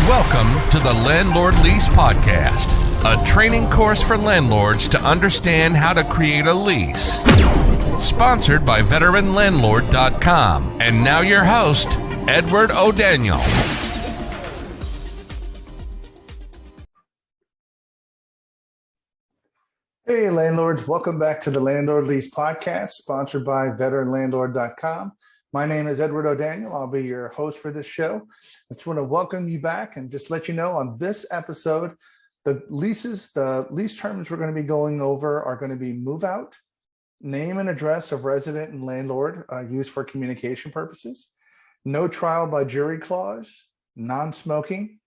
Welcome to the Landlord Lease Podcast, a training course for landlords to understand how to create a lease. Sponsored by VeteranLandlord.com. And now your host, Edward O'Daniel. Hey, landlords. Welcome back to the Landlord Lease Podcast, sponsored by VeteranLandlord.com. My name is Edward O'Daniel. I'll be your host for this show. I just want to welcome you back and just let you know on this episode, the lease terms we're going to be going over are going to be move out, name and address of resident and landlord used for communication purposes, no trial by jury clause, non-smoking,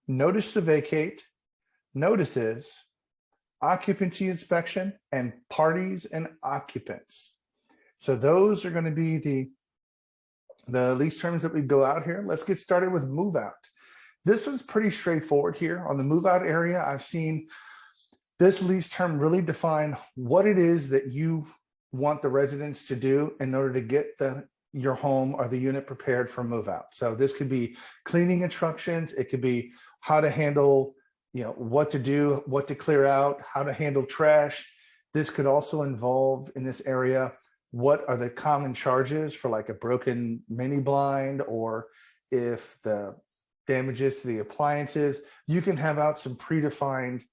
notice to vacate, notices, occupancy inspection, and parties and occupants. So those are going to be the lease terms that we go out here. Let's get started with move out. This one's pretty straightforward here. On the move out area, I've seen this lease term really define what it is that you want the residents to do in order to get your home or the unit prepared for move out. So this could be cleaning instructions. It could be how to handle, what to do, what to clear out, how to handle trash. This could also involve in this area, what are the common charges for like a broken mini blind, or if the damages to the appliances. You can have out some predefined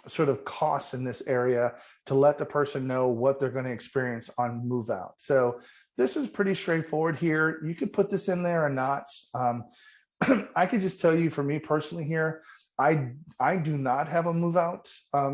sort of costs in this area to let the person know what they're going to experience on move out. So this is pretty straightforward here. You could put this in there or not. I could just tell you, for me personally here, I do not have a move out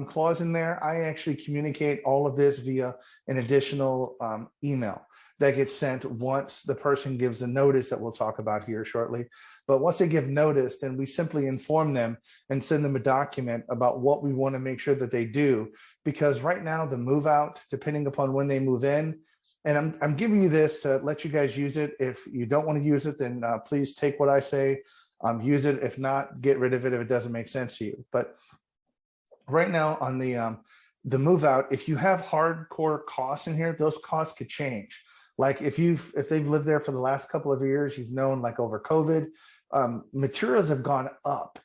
clause in there. I actually communicate all of this via an additional email that gets sent once the person gives a notice that we'll talk about here shortly. But once they give notice, then we simply inform them and send them a document about what we want to make sure that they do. Because right now the move out, depending upon when they move in, and I'm giving you this to let you guys use it. If you don't want to use it, then please take what I say. Use it. If not, get rid of it if it doesn't make sense to you. But right now on the move out, if you have hardcore costs in here, those costs could change. Like if they've lived there for the last couple of years, you've known like over COVID, materials have gone up.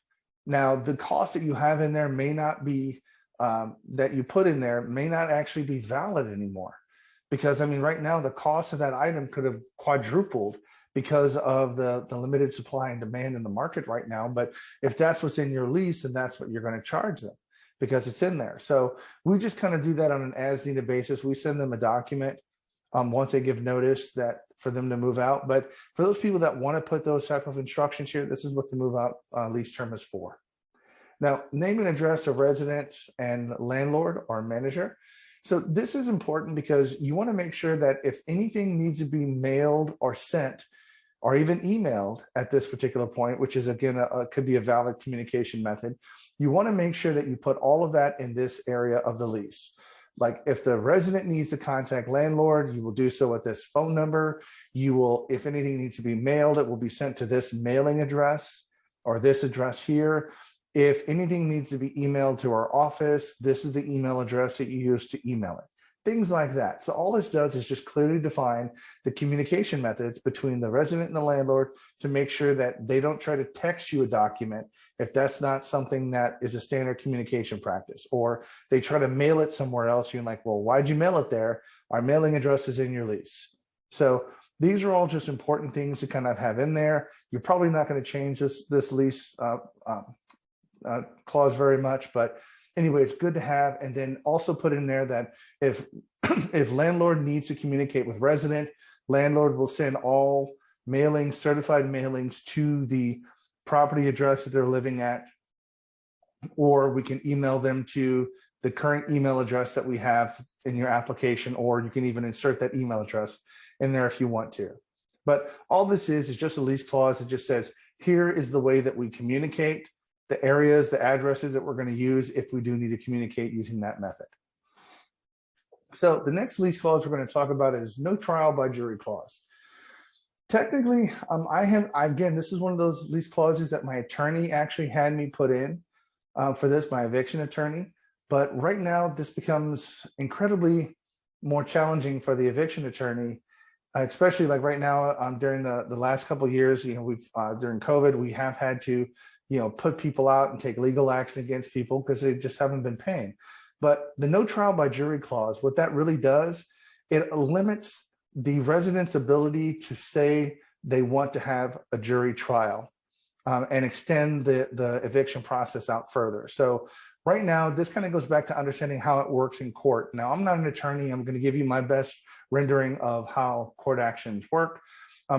Now the cost that you have in there may not be that you put in there may not actually be valid anymore, because right now the cost of that item could have quadrupled because of the limited supply and demand in the market right now. But if that's what's in your lease, then that's what you're going to charge them because it's in there. So we just kind of do that on an as needed basis. We send them a document once they give notice that for them to move out. But for those people that want to put those type of instructions here, this is what the move out lease term is for. Now, name and address of resident and landlord or manager. So this is important because you want to make sure that if anything needs to be mailed or sent or even emailed at this particular point, which is again, could be a valid communication method, you want to make sure that you put all of that in this area of the lease. Like if the resident needs to contact landlord, you will do so at this phone number. You will, if anything needs to be mailed, it will be sent to this mailing address or this address here. If anything needs to be emailed to our office, this is the email address that you use to email it. Things like that. So all this does is just clearly define the communication methods between the resident and the landlord to make sure that they don't try to text you a document if that's not something that is a standard communication practice, or they try to mail it somewhere else. You're like, well, why'd you mail it there? Our mailing address is in your lease. So these are all just important things to kind of have in there. You're probably not going to change this lease clause very much, but anyway, it's good to have. And then also put in there that if landlord needs to communicate with resident, landlord will send all mailings, certified mailings to the property address that they're living at, or we can email them to the current email address that we have in your application, or you can even insert that email address in there if you want to. But all this is just a lease clause. It just says, here is the way that we communicate, the areas, the addresses that we're going to use if we do need to communicate using that method. So the next lease clause we're going to talk about is no trial by jury clause. Technically, again, this is one of those lease clauses that my attorney actually had me put in for this, my eviction attorney. But right now, this becomes incredibly more challenging for the eviction attorney especially like right now, during the last couple of years, we've during COVID, we have had to, put people out and take legal action against people because they just haven't been paying. But the no trial by jury clause, what that really does, it limits the resident's ability to say they want to have a jury trial, and extend the eviction process out further. So right now, this kind of goes back to understanding how it works in court. Now, I'm not an attorney. I'm going to give you my best rendering of how court actions work,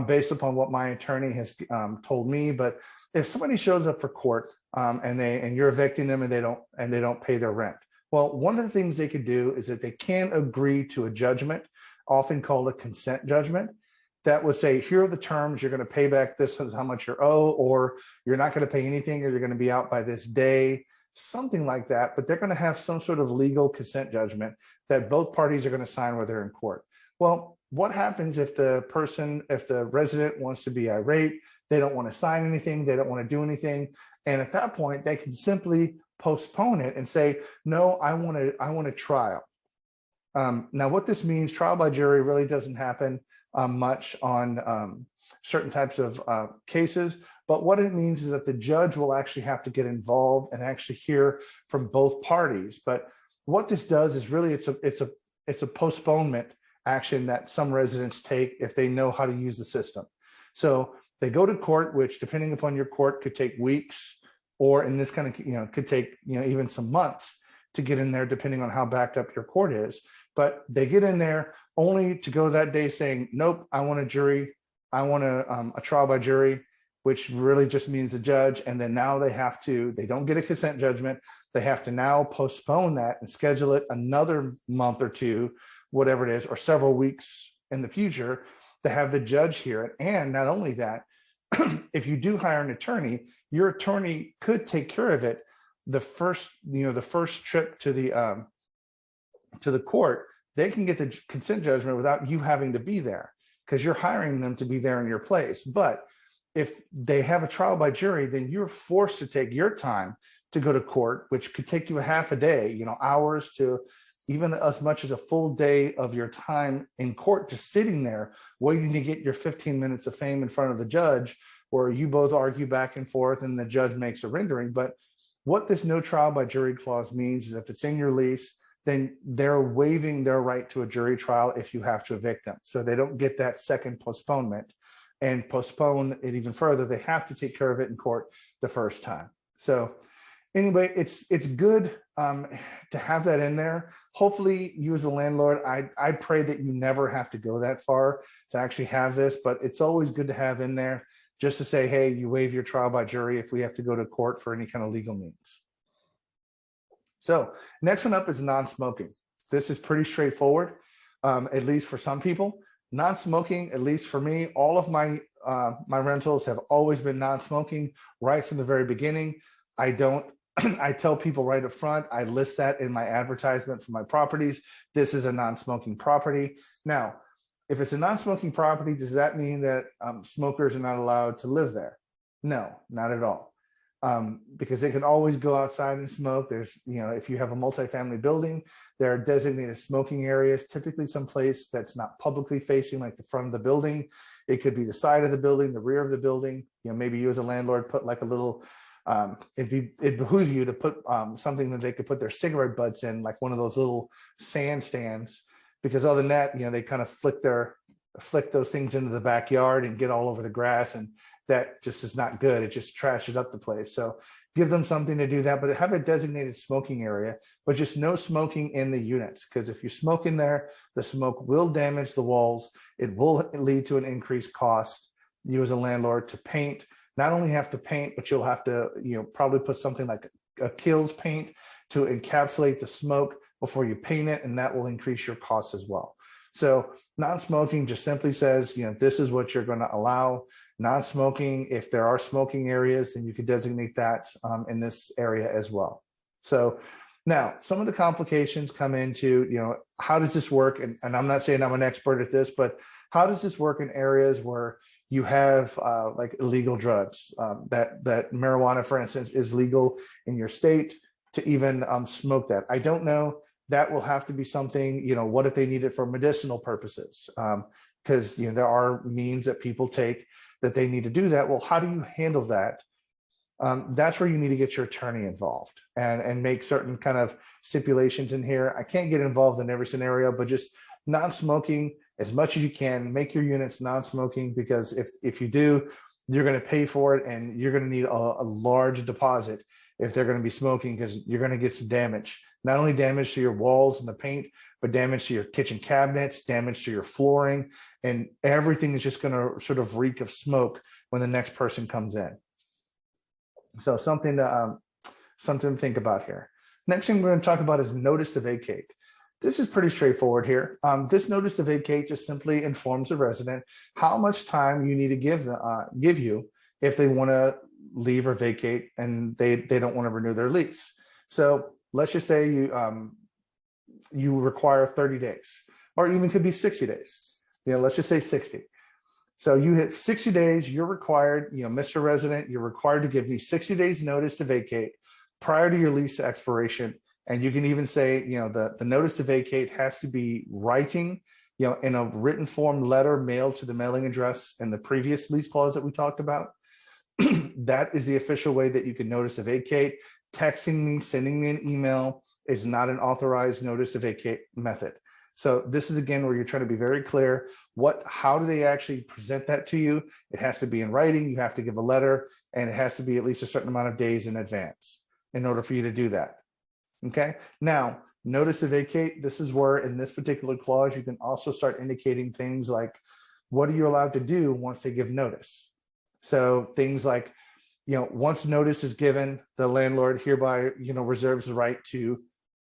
based upon what my attorney has told me. But if somebody shows up for court, and you're evicting them and they don't pay their rent, well, one of the things they could do is that they can agree to a judgment, often called a consent judgment, that would say, here are the terms, you're going to pay back, this is how much you're owed, or you're not going to pay anything, or you're going to be out by this day, something like that. But they're going to have some sort of legal consent judgment that both parties are going to sign while they're in court. Well, what happens if the resident wants to be irate, they don't want to sign anything, they don't want to do anything, and at that point they can simply postpone it and say, no, I want a trial. Now, what this means, trial by jury really doesn't happen much on certain types of cases, but what it means is that the judge will actually have to get involved and actually hear from both parties. But what this does is really it's a postponement action that some residents take if they know how to use the system. So they go to court, which depending upon your court could take weeks, or in this kind of, could take, even some months to get in there, depending on how backed up your court is. But they get in there only to go that day saying, nope, I want a jury. I want a trial by jury, which really just means the judge. And then now they don't get a consent judgment. They have to now postpone that and schedule it another month or two, whatever it is, or several weeks in the future to have the judge hear it. And not only that, if you do hire an attorney, your attorney could take care of it the first trip to the court. They can get the consent judgment without you having to be there, because you're hiring them to be there in your place. But if they have a trial by jury, then you're forced to take your time to go to court, which could take you a half a day, hours to even as much as a full day of your time in court, just sitting there waiting to get your 15 minutes of fame in front of the judge, where you both argue back and forth and the judge makes a rendering. But what this no trial by jury clause means is if it's in your lease, then they're waiving their right to a jury trial if you have to evict them. So they don't get that second postponement and postpone it even further. They have to take care of it in court the first time. So anyway, it's good to have that in there. Hopefully you as a landlord, I pray that you never have to go that far to actually have this, but it's always good to have in there just to say, hey, you waive your trial by jury if we have to go to court for any kind of legal means. So next one up is non-smoking. This is pretty straightforward, at least for some people. Non-smoking, at least for me, all of my rentals have always been non-smoking right from the very beginning. I tell people right up front, I list that in my advertisement for my properties. This is a non-smoking property. Now, if it's a non-smoking property, does that mean that smokers are not allowed to live there? No, not at all. Because they can always go outside and smoke. There's, if you have a multifamily building, there are designated smoking areas, typically someplace that's not publicly facing, like the front of the building. It could be the side of the building, the rear of the building. Maybe you as a landlord put like a little, it behooves you to put something that they could put their cigarette butts in, like one of those little sand stands, because other than that, they kind of flick those things into the backyard and get all over the grass, and that just is not good. It just trashes up the place. So give them something to do that, but have a designated smoking area, but just no smoking in the units. Because if you smoke in there, the smoke will damage the walls. It will lead to an increased cost. You as a landlord to paint, not only have to paint, but you'll have to, probably put something like a kills paint to encapsulate the smoke before you paint it. And that will increase your costs as well. So non-smoking just simply says, this is what you're going to allow. Non-smoking, if there are smoking areas, then you could designate that in this area as well. So now some of the complications come into, how does this work? And I'm not saying I'm an expert at this, but how does this work in areas where you have like illegal drugs, that marijuana, for instance, is legal in your state to even smoke that? I don't know. That will have to be something, what if they need it for medicinal purposes? because there are means that people take that they need to do that. Well, how do you handle that? That's where you need to get your attorney involved and make certain kind of stipulations in here. I can't get involved in every scenario, but just non-smoking as much as you can. Make your units non-smoking, because if you do, you're going to pay for it, and you're going to need a large deposit if they're going to be smoking, because you're going to get some damage. Not only damage to your walls and the paint, but damage to your kitchen cabinets, damage to your flooring, and everything is just going to sort of reek of smoke when the next person comes in. So something to think about here. Next thing we're going to talk about is notice to vacate. This is pretty straightforward here. This notice to vacate just simply informs the resident how much time you need to give you if they want to leave or vacate and they don't want to renew their lease. So let's just say you require 30 days, or even could be 60 days. Let's just say 60. So you hit 60 days, you're required, Mr. Resident, you're required to give me 60 days notice to vacate prior to your lease expiration. And you can even say, the notice to vacate has to be writing, in a written form letter mailed to the mailing address in the previous lease clause that we talked about. That is the official way that you can notice to vacate. Texting me, sending me an email is not an authorized notice to vacate method. So this is, again, where you're trying to be very clear. How do they actually present that to you? It has to be in writing. You have to give a letter, and it has to be at least a certain amount of days in advance in order for you to do that. Okay. Now, notice to vacate. This is where, in this particular clause, you can also start indicating things like, what are you allowed to do once they give notice? So things like, once notice is given, the landlord hereby, reserves the right to,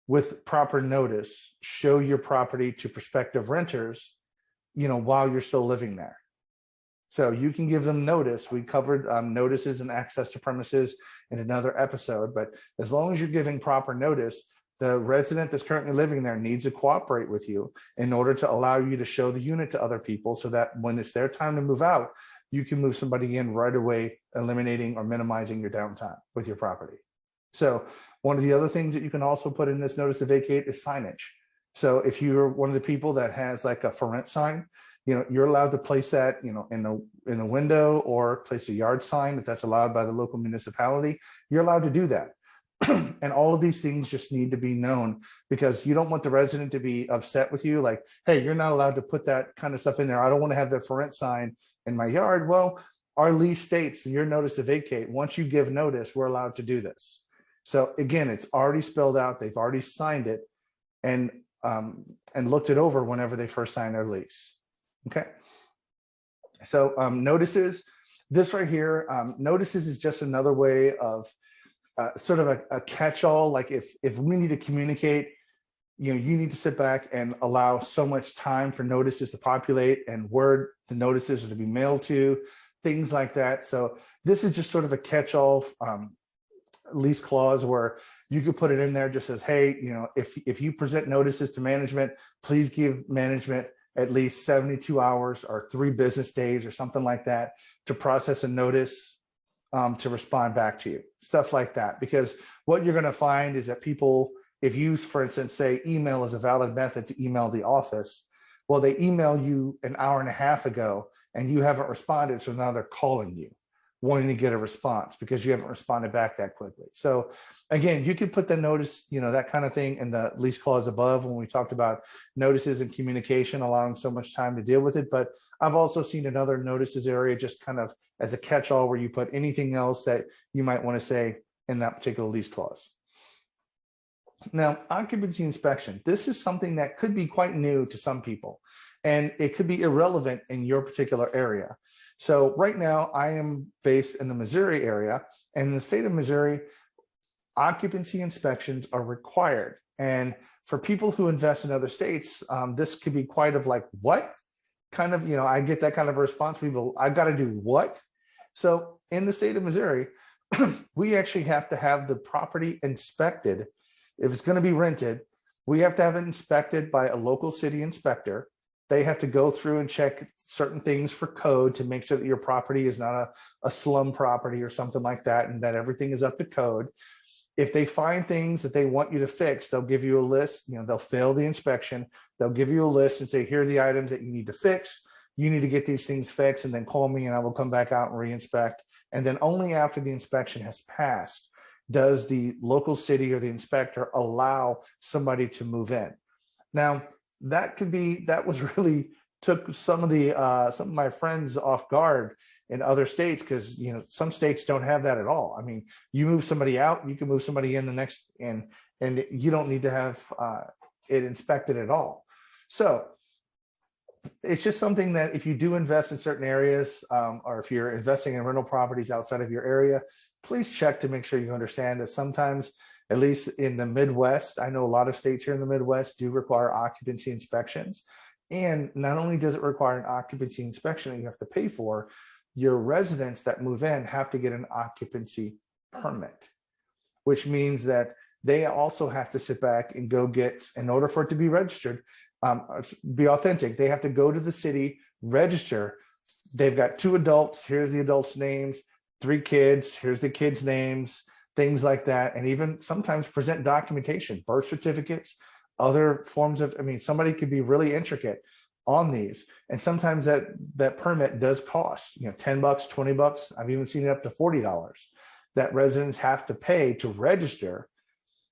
with proper notice, show your property to prospective renters, while you're still living there. So you can give them notice. We covered notices and access to premises in another episode, but as long as you're giving proper notice, the resident that's currently living there needs to cooperate with you in order to allow you to show the unit to other people, so that when it's their time to move out, you can move somebody in right away, eliminating or minimizing your downtime with your property. So one of the other things that you can also put in this notice to vacate is signage. So if you're one of the people that has like a for rent sign, you're allowed to place that, in a window, or place a yard sign if that's allowed by the local municipality. You're allowed to do that. And all of these things just need to be known, because you don't want the resident to be upset with you. Like, hey, you're not allowed to put that kind of stuff in there. I don't want to have that for rent sign in my yard. Well, our lease states in your notice to vacate, once you give notice, we're allowed to do this. So again, it's already spelled out. They've already signed it and looked it over whenever they first signed their lease. Okay. So notices, this right here, notices is just another way of sort of a catch-all. Like if we need to communicate, you need to sit back and allow so much time for notices to populate and where the notices are to be mailed to, things like that. So this is just sort of a catch-all lease clause where you could put it in there, just as, hey, if you present notices to management, please give management at least 72 hours or 3 business days or something like that to process a notice to respond back to you, stuff like that. Because what you're going to find is that people, if you, for instance, say email is a valid method to email the office, well, they email you an hour and a half ago and you haven't responded. So now they're calling you, wanting to get a response because you haven't responded back that quickly. So again, you could put the notice, that kind of thing in the lease clause above when we talked about notices and communication, allowing so much time to deal with it. But I've also seen another notices area just kind of as a catch-all where you put anything else that you might want to say in that particular lease clause. Now, occupancy inspection. This is something that could be quite new to some people, and it could be irrelevant in your particular area. So right now I am based in the Missouri area, and in the state of Missouri, occupancy inspections are required. And for people who invest in other states, this could be quite of like, what kind of, I get that kind of a response. People, I got to do what? So in the state of Missouri, we actually have to have the property inspected. If it's going to be rented, we have to have it inspected by a local city inspector. They have to go through and check certain things for code to make sure that your property is not a slum property or something like that, and that everything is up to code. If they find things that they want you to fix, they'll give you a list. They'll fail the inspection. They'll give you a list and say, here are the items that you need to fix. you need to get these things fixed, and then call me and I will come back out and re-inspect. And then only after the inspection has passed does the local city or the inspector allow somebody to move in. Now, that was really took some of my friends off guard in other states, because some states don't have that at all. I mean, you move somebody out, you can move somebody in the next, and you don't need to have it inspected at all. So it's just something that if you do invest in certain areas, or if you're investing in rental properties outside of your area, please check to make sure you understand that sometimes, at least in the Midwest, I know a lot of states here in the Midwest do require occupancy inspections. And not only does it require an occupancy inspection that you have to pay for, your residents that move in have to get an occupancy permit, which means that they also have to sit back and go get, in order for it to be registered, be authentic, they have to go to the city, register. They've got 2 adults, here's the adults' names, 3 kids, here's the kids' names, things like that. And even sometimes present documentation, birth certificates, other forms of, somebody could be really intricate on these. And sometimes that permit does cost, $10, $20. I've even seen it up to $40 that residents have to pay to register.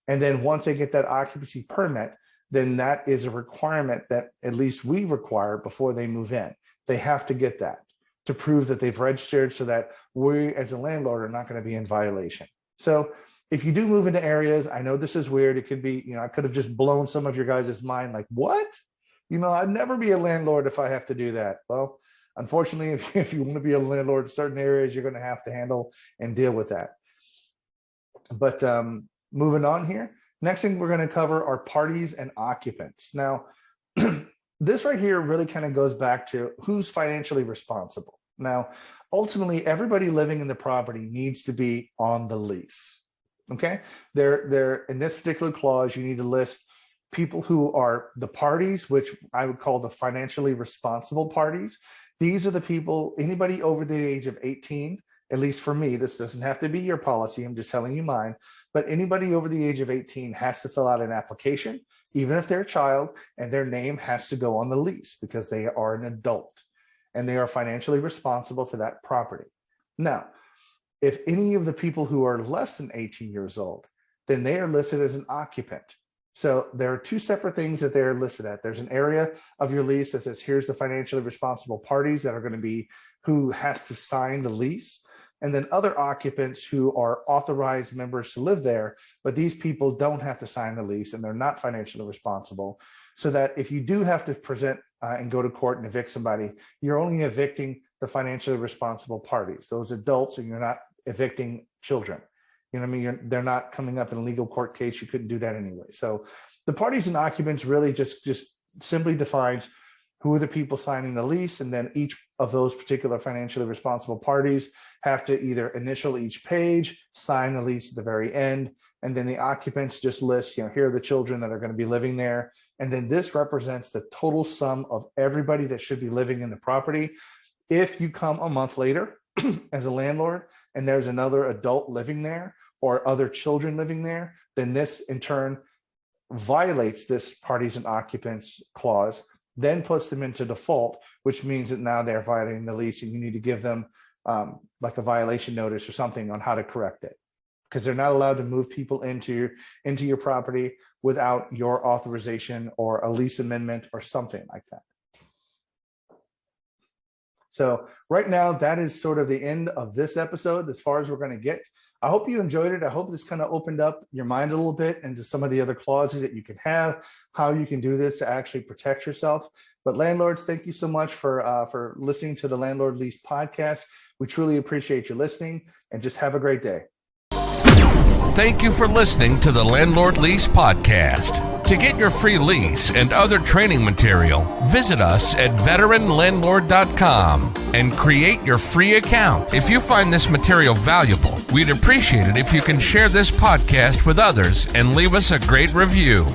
And then once they get that occupancy permit, then that is a requirement that at least we require before they move in. They have to get that to prove that they've registered, so that we as a landlord are not going to be in violation. So if you do move into areas, I know this is weird. It could be, I could have just blown some of your guys' mind like, what? I'd never be a landlord if I have to do that. Well, unfortunately, if you want to be a landlord in certain areas, you're going to have to handle and deal with that. But moving on here, next thing we're going to cover are parties and occupants. Now, this right here really kind of goes back to who's financially responsible. Now, ultimately, everybody living in the property needs to be on the lease. Okay, they're in this particular clause, you need to list people who are the parties, which I would call the financially responsible parties. These are the people, anybody over the age of 18, at least for me, this doesn't have to be your policy, I'm just telling you mine, but anybody over the age of 18 has to fill out an application, even if they're a child, and their name has to go on the lease because they are an adult and they are financially responsible for that property. Now, if any of the people who are less than 18 years old, then they are listed as an occupant. So there are 2 separate things that they're listed at. There's an area of your lease that says, here's the financially responsible parties that are going to be who has to sign the lease. And then other occupants who are authorized members to live there, but these people don't have to sign the lease and they're not financially responsible. So that if you do have to present and go to court and evict somebody, you're only evicting the financially responsible parties, those adults, and you're not evicting children. They're not coming up in a legal court case. You couldn't do that anyway. So the parties and occupants really just simply defines who are the people signing the lease, and then each of those particular financially responsible parties have to either initial each page, sign the lease at the very end, and then the occupants just list, here are the children that are going to be living there. And then this represents the total sum of everybody that should be living in the property. If you come a month later as a landlord and there's another adult living there or other children living there, then this in turn violates this parties and occupants clause, then puts them into default, which means that now they're violating the lease and you need to give them like a violation notice or something on how to correct it, because they're not allowed to move people into your property without your authorization or a lease amendment or something like that. So right now, that is sort of the end of this episode as far as we're going to get. I hope you enjoyed it. I hope this kind of opened up your mind a little bit into some of the other clauses that you can have, how you can do this to actually protect yourself. But landlords, thank you so much for listening to the Landlord Lease podcast. We truly appreciate you listening, and just have a great day. Thank you for listening to the Landlord Lease podcast. To get your free lease and other training material, visit us at veteranlandlord.com and create your free account. If you find this material valuable, we'd appreciate it if you can share this podcast with others and leave us a great review.